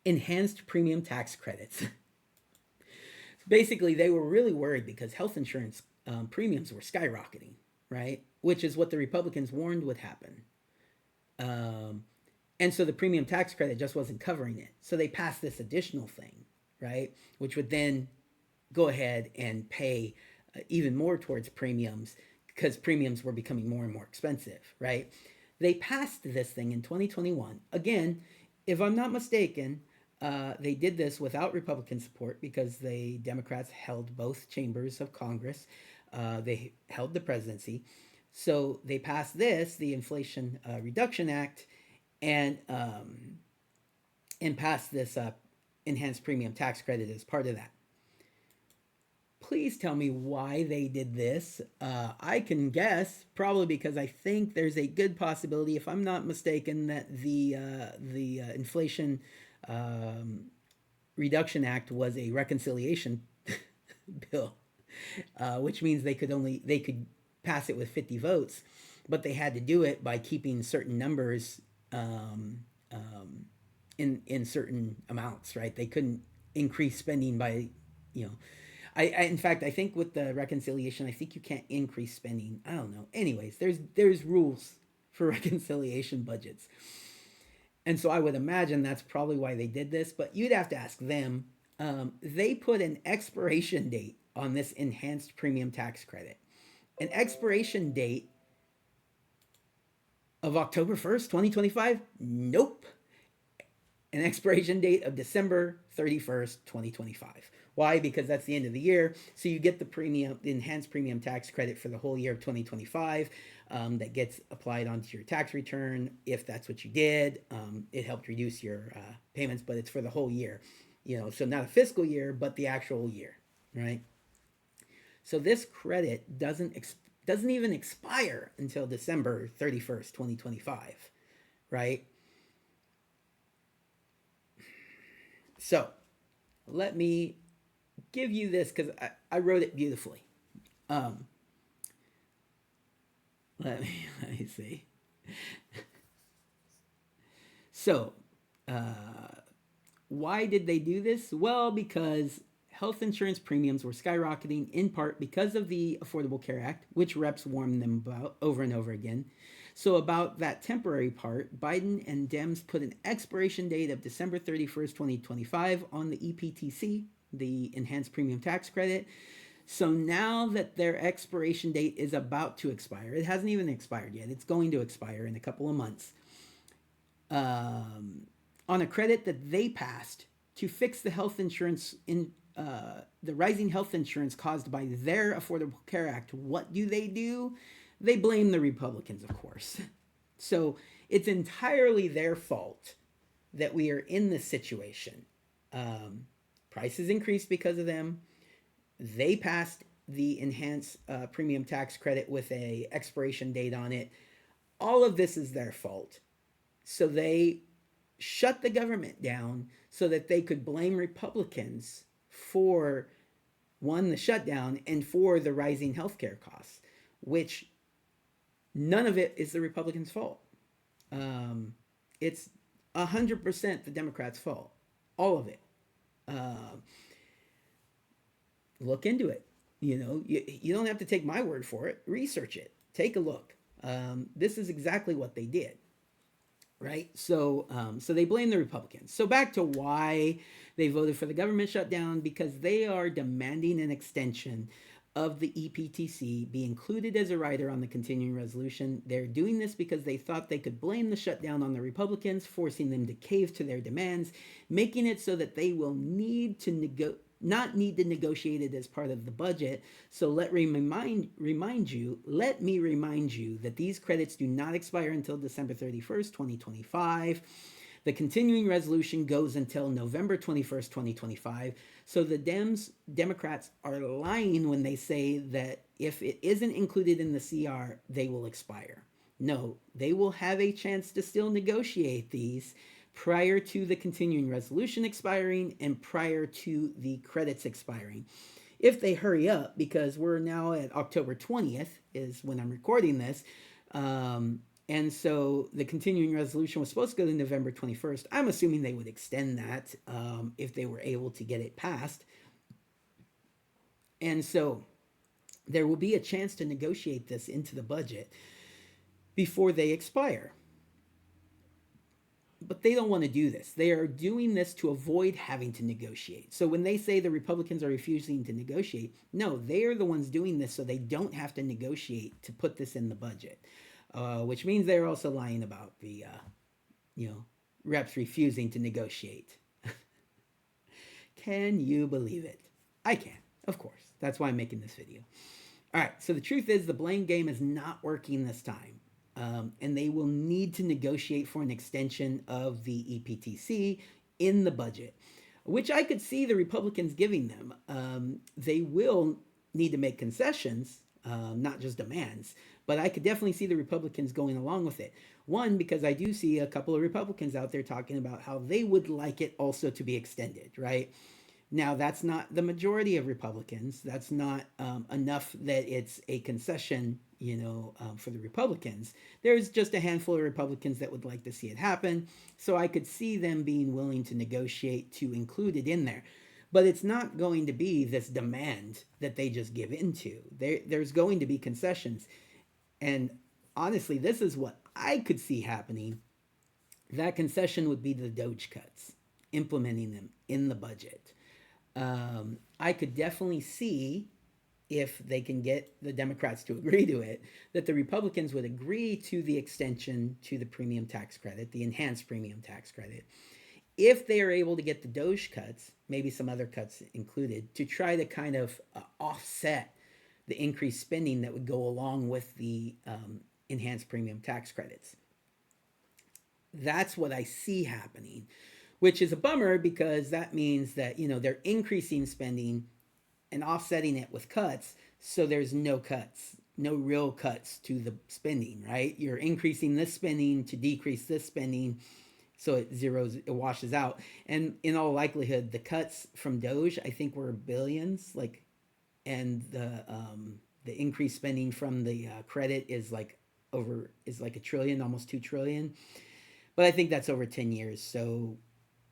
Enhanced premium tax credits. Basically, they were really worried because health insurance premiums were skyrocketing, right? Which is what the Republicans warned would happen. Um, and so the premium tax credit just wasn't covering it. So they passed this additional thing, right? Which would then go ahead and pay even more towards premiums because premiums were becoming more and more expensive, right? They passed this thing in 2021. Again, if I'm not mistaken, they did this without Republican support because the Democrats held both chambers of Congress. They held the presidency. So they passed this, the Inflation Reduction Act, and um, and passed this enhanced premium tax credit as part of that. Please tell me why they did this. I can guess, probably because I think there's a good possibility, if I'm not mistaken, that the Inflation um, Reduction Act was a reconciliation bill, which means they could pass it with 50 votes, but they had to do it by keeping certain numbers in certain amounts, right? They couldn't increase spending by, you know, in fact, I think with the reconciliation, I think you can't increase spending. I don't know. Anyways, there's rules for reconciliation budgets, and so I would imagine that's probably why they did this. But you'd have to ask them. They put an expiration date on this enhanced premium tax credit, an expiration date of October 1st, 2025. Nope, an expiration date of December 31st, 2025. Why? Because that's the end of the year. So you get the enhanced premium tax credit for the whole year of 2025 that gets applied onto your tax return if that's what you did. It helped reduce your payments, but it's for the whole year. So not a fiscal year, but the actual year, right? So this credit doesn't even expire until December 31st, 2025, right? So let me give you this because I wrote it beautifully. Um, let me see. So, why did they do this? Well, because health insurance premiums were skyrocketing in part because of the Affordable Care Act, which reps warned them about over and over again. So, about that temporary part, Biden and Dems put an expiration date of December 31st, 2025 on the EPTC, the Enhanced Premium Tax Credit. So now that their expiration date is about to expire, it hasn't even expired yet, it's going to expire in a couple of months, on a credit that they passed to fix the health insurance the rising health insurance caused by their Affordable Care Act. What do? They blame the Republicans, of course. So it's entirely their fault that we are in this situation. Prices increased because of them. They passed the enhanced premium tax credit with a expiration date on it. All of this is their fault. So they shut the government down so that they could blame Republicans for, one, the shutdown, and for the rising healthcare costs, which none of it is the Republicans' fault. It's 100% the Democrats' fault. All of it. Look into it. You don't have to take my word for it. Research it. Take a look. This is exactly what they did, right? So they blame the Republicans. So back to why they voted for the government shutdown, because they are demanding an extension of the EPTC be included as a rider on the continuing resolution. They're doing this because they thought they could blame the shutdown on the Republicans, forcing them to cave to their demands, making it so that they will not need to negotiate it as part of the budget. So let me remind you that these credits do not expire until December 31st, 2025. The continuing resolution goes until November 21st, 2025. So the Democrats are lying when they say that if it isn't included in the CR, they will expire. No, they will have a chance to still negotiate these prior to the continuing resolution expiring and prior to the credits expiring. If they hurry up, because we're now at October 20th is when I'm recording this, and so the continuing resolution was supposed to go to November 21st. I'm assuming they would extend that if they were able to get it passed. And so there will be a chance to negotiate this into the budget before they expire. But they don't want to do this. They are doing this to avoid having to negotiate. So when they say the Republicans are refusing to negotiate, no, they are the ones doing this so they don't have to negotiate to put this in the budget, which means they're also lying about the, you know, reps refusing to negotiate. Can you believe it? I can, of course. That's why I'm making this video. All right, so the truth is the blame game is not working this time. And they will need to negotiate for an extension of the EPTC in the budget, which I could see the Republicans giving them. They will need to make concessions, not just demands, but I could definitely see the Republicans going along with it. One, because I do see a couple of Republicans out there talking about how they would like it also to be extended, right? Now, that's not the majority of Republicans. That's not enough that it's a concession, for the Republicans. There's just a handful of Republicans that would like to see it happen. So I could see them being willing to negotiate to include it in there. But it's not going to be this demand that they just give into. There's going to be concessions. And honestly, this is what I could see happening. That concession would be the Doge cuts, implementing them in the budget. I could definitely see, if they can get the Democrats to agree to it, that the Republicans would agree to the extension to the premium tax credit, the enhanced premium tax credit, if they are able to get the Doge cuts, maybe some other cuts included, to try to kind of offset the increased spending that would go along with the enhanced premium tax credits. That's what I see happening, which is a bummer because that means that, they're increasing spending and offsetting it with cuts, so there's no cuts, no real cuts to the spending, right? You're increasing this spending to decrease this spending, so it washes out. And in all likelihood, the cuts from Doge, I think, were billions, and the increased spending from the credit is like a trillion, almost 2 trillion. But I think that's over 10 years, so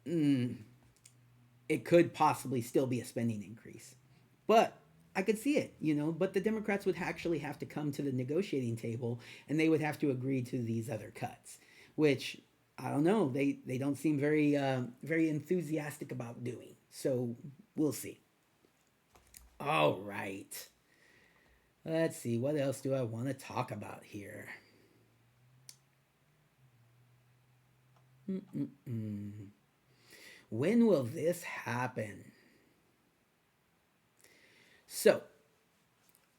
it could possibly still be a spending increase. But I could see it, but the Democrats would actually have to come to the negotiating table and they would have to agree to these other cuts, which I don't know. They don't seem very enthusiastic about doing. So we'll see. All right. Let's see. What else do I want to talk about here? When will this happen? So,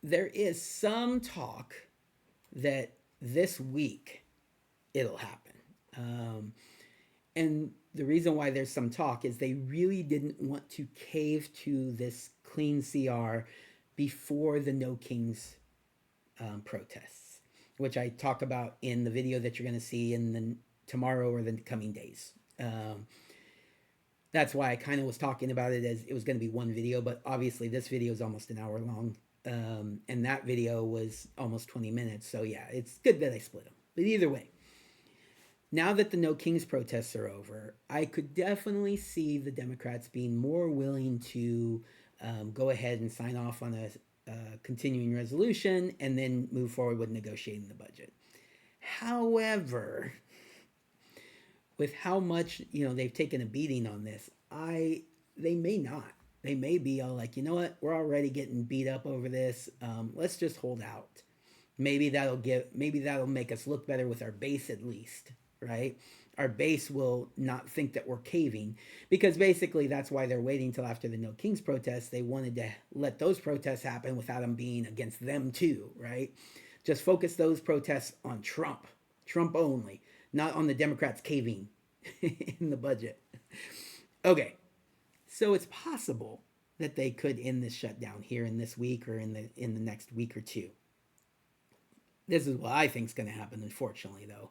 there is some talk that this week it'll happen. And the reason why there's some talk is they really didn't want to cave to this clean CR before the No Kings protests, which I talk about in the video that you're going to see in the tomorrow or the coming days. That's why I kind of was talking about it as it was going to be one video, but obviously this video is almost an hour long, and that video was almost 20 minutes. So yeah, it's good that I split them. But either way, now that the No Kings protests are over, I could definitely see the Democrats being more willing to go ahead and sign off on a continuing resolution and then move forward with negotiating the budget. However, with how much they've taken a beating on this, they may not. They may be all like, what, we're already getting beat up over this. Let's just hold out. Maybe that'll make us look better with our base at least, right? Our base will not think that we're caving, because basically that's why they're waiting till after the No Kings protests. They wanted to let those protests happen without them being against them too, right? Just focus those protests on Trump only, not on the Democrats caving in the budget. Okay, so it's possible that they could end this shutdown here in this week or in the next week or two. This is what I think is going to happen, unfortunately, though.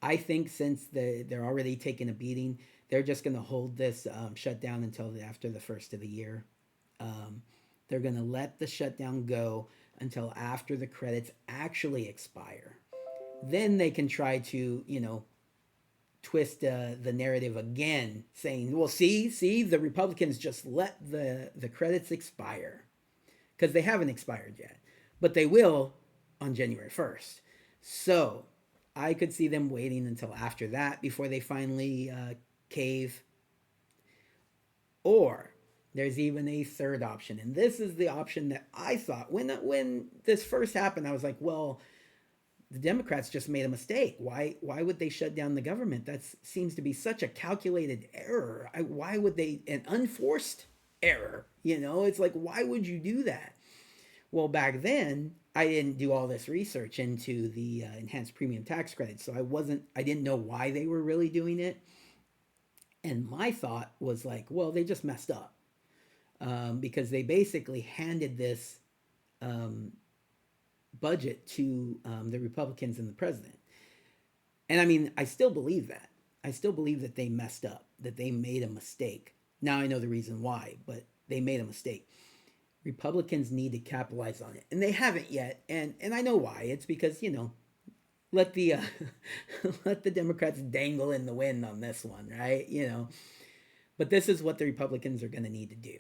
I think since they're already taking a beating, they're just going to hold this shutdown until after the first of the year. They're going to let the shutdown go until after the credits actually expire. Then they can try to, twist the narrative again, saying, well, see, the Republicans just let the credits expire. because they haven't expired yet, but they will on January 1st. So I could see them waiting until after that before they finally cave. Or there's even a third option, and this is the option that I thought when this first happened. I was like, well, the Democrats just made a mistake. Why would they shut down the government? That seems to be such a calculated error. Why would they, an unforced error? It's like, why would you do that? Well, back then I didn't do all this research into the enhanced premium tax credit, so I didn't know why they were really doing it. And my thought was like, well, they just messed up, because they basically handed this um, budget to the Republicans and the president. And I mean, I still believe that. I still believe that they messed up, that they made a mistake. Now I know the reason why, but they made a mistake. Republicans need to capitalize on it, and they haven't yet. And I know why. It's because let the let the Democrats dangle in the wind on this one, right? But this is what the Republicans are going to need to do.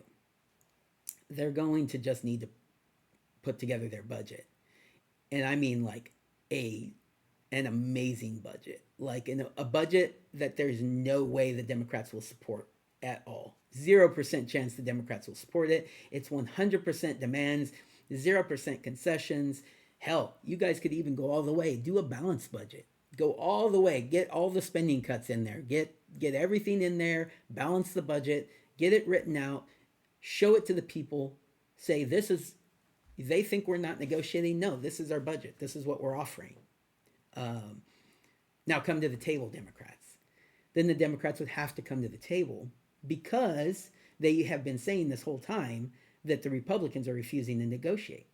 They're going to just need to put together their budget, and I mean like a an amazing budget, like a budget that there's no way the Democrats will support at all. 0% chance the Democrats will support it. It's 100% demands, 0% concessions. Hell, you guys could even go all the way, do a balanced budget. Go all the way, get all the spending cuts in there, get everything in there, balance the budget, get it written out, show it to the people, say this is, they think we're not negotiating. No, this is our budget. This is what we're offering. Um, Now come to the table, Democrats. Then the Democrats would have to come to the table because they have been saying this whole time that the Republicans are refusing to negotiate,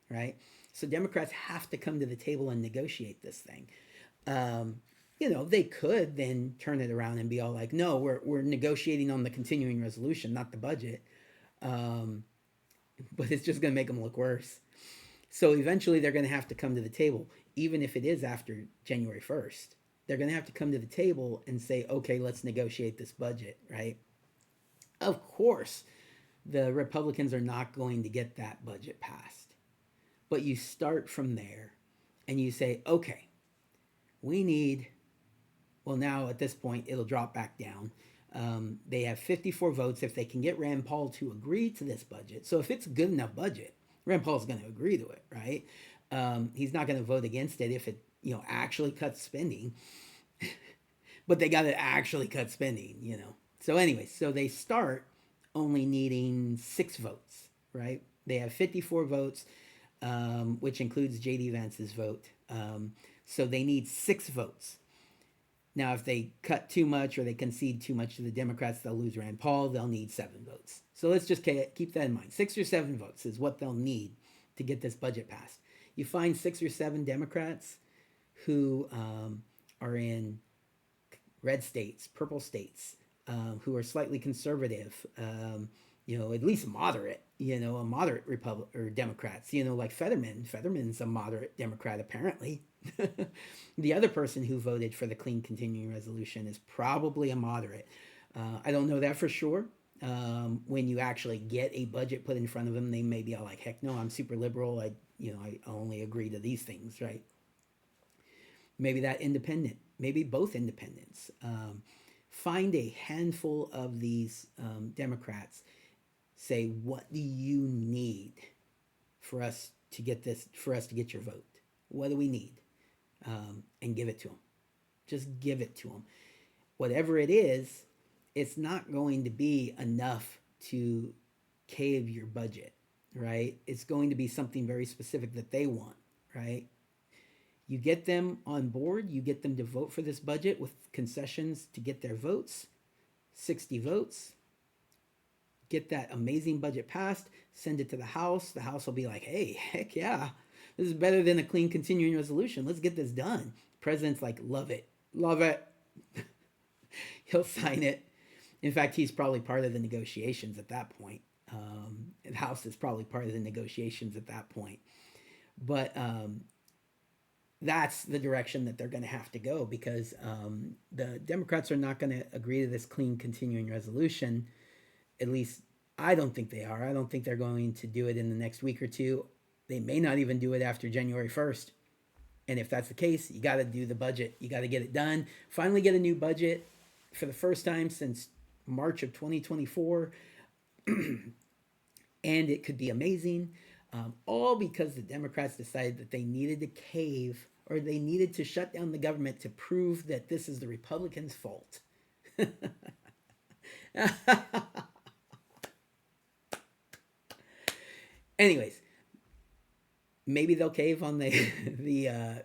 right? So Democrats have to come to the table and negotiate this thing. Um, they could then turn it around and be all like, no, we're negotiating on the continuing resolution, not the budget. Um, but it's just going to make them look worse. So eventually they're going to have to come to the table, even if it is after January 1st. They're going to have to come to the table and say, okay, let's negotiate this budget, right? Of course, the Republicans are not going to get that budget passed. But you start from there and you say, okay, we need, well, now at this point, it'll drop back down. They have 54 votes if they can get Rand Paul to agree to this budget. So if it's a good enough budget, Rand Paul's going to agree to it, right? He's not going to vote against it if it, actually cuts spending. But they got to actually cut spending. So anyway, so they start only needing 6 votes, right? They have 54 votes, which includes J.D. Vance's vote. So they need 6 votes. Now, if they cut too much or they concede too much to the Democrats, they'll lose Rand Paul. They'll need 7 votes. So let's just keep that in mind. 6 or 7 votes is what they'll need to get this budget passed. You find 6 or 7 Democrats who are in red states, purple states, who are slightly conservative, at least moderate, a moderate Republic or Democrats, like Fetterman. Fetterman's a moderate Democrat, apparently. The other person who voted for the clean continuing resolution is probably a moderate. I don't know that for sure. When you actually get a budget put in front of them, they may be all like, heck no, I'm super liberal. I only agree to these things, right? Maybe that independent, maybe both independents. Find a handful of these Democrats. Say, what do you need for us to get this? For us to get your vote, what do we need? And give it to them. Just give it to them. Whatever it is, it's not going to be enough to cave your budget, right? It's going to be something very specific that they want, right? You get them on board, you get them to vote for this budget with concessions to get their votes, 60 votes, get that amazing budget passed, send it to the House. The House will be like, hey, heck yeah, this is better than a clean continuing resolution. Let's get this done. The president's like, love it. Love it. He'll sign it. In fact, he's probably part of the negotiations at that point. The House is probably part of the negotiations at that point. But that's the direction that they're going to have to go because the Democrats are not going to agree to this clean continuing resolution, at least I don't think they are. I don't think they're going to do it in the next week or two. They may not even do it after January 1st. And if that's the case, you got to do the budget. You got to get it done. Finally, get a new budget for the first time since March of 2024. And it could be amazing. All because the Democrats decided that they needed to cave or they needed to shut down the government to prove that this is the Republicans' fault. Anyways, maybe they'll cave on the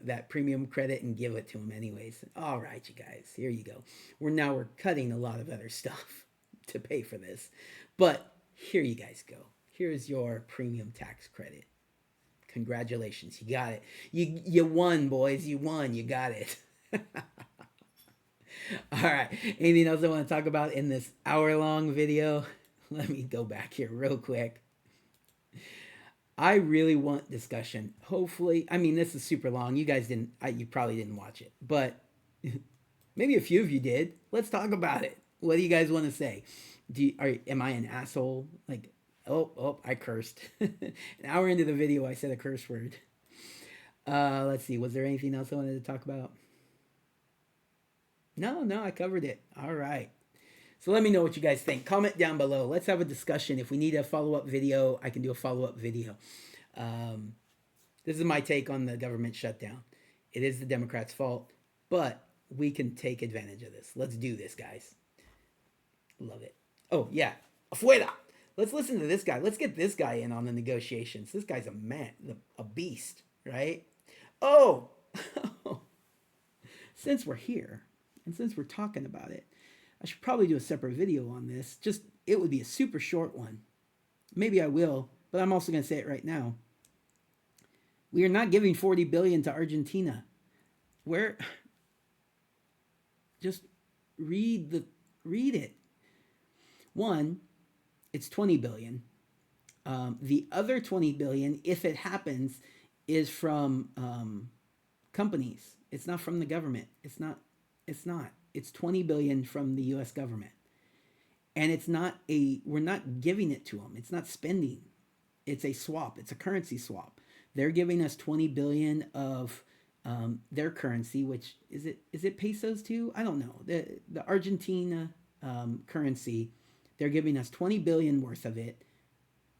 that premium credit and give it to them anyways. All right, you guys, here you go. We're cutting a lot of other stuff to pay for this, but here you guys go. Here's your premium tax credit. Congratulations, you got it. You won, boys. You won. You got it. All right. Anything else I want to talk about in this hour-long video? Let me go back here real quick. I really want discussion. Hopefully, I mean, this is super long. You guys didn't, you probably didn't watch it, but maybe a few of you did. Let's talk about it. What do you guys want to say? Am I an asshole? Like, oh, I cursed. An hour into the video, I said a curse word. Let's see. Was there anything else I wanted to talk about? No, I covered it. All right. So let me know what you guys think. Comment down below. Let's have a discussion. If we need a follow-up video, I can do a follow-up video. This is my take on the government shutdown. It is the Democrats' fault, but we can take advantage of this. Let's do this, guys. Love it. Oh, yeah. Afuera. Let's listen to this guy. Let's get this guy in on the negotiations. This guy's a man, a beast, right? Oh, since we're here and since we're talking about it, I should probably do a separate video on this. Just, it would be a super short one. Maybe I will, but I'm also going to say it right now. We are not giving $40 billion to Argentina. Just read it. One, it's $20 billion. The other $20 billion, if it happens, is from companies. It's not from the government. It's not. It's $20 billion from the U.S. government. And we're not giving it to them. It's not spending. It's a swap. It's a currency swap. They're giving us $20 billion of their currency, which is it pesos too? I don't know. The Argentina currency, they're giving us $20 billion worth of it.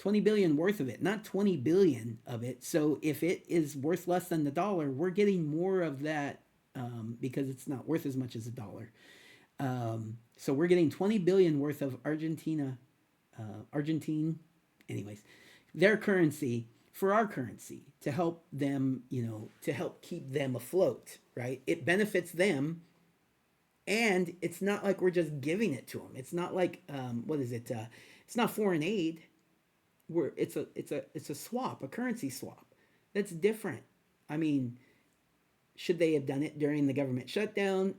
$20 billion worth of it, not $20 billion of it. So if it is worth less than the dollar, we're getting more of that because it's not worth as much as a dollar. So we're getting $20 billion worth of Argentine, anyways, their currency for our currency to help them, to help keep them afloat, right? It benefits them. And it's not like we're just giving it to them. It's not like, what is it? It's not foreign aid. It's a swap, a currency swap. That's different. I mean, should they have done it during the government shutdown?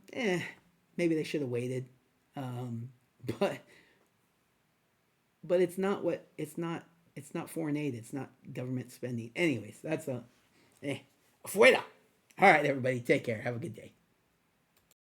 Maybe they should have waited. But it's not foreign aid. It's not government spending. Anyways, that's afuera. All right, everybody, take care. Have a good day.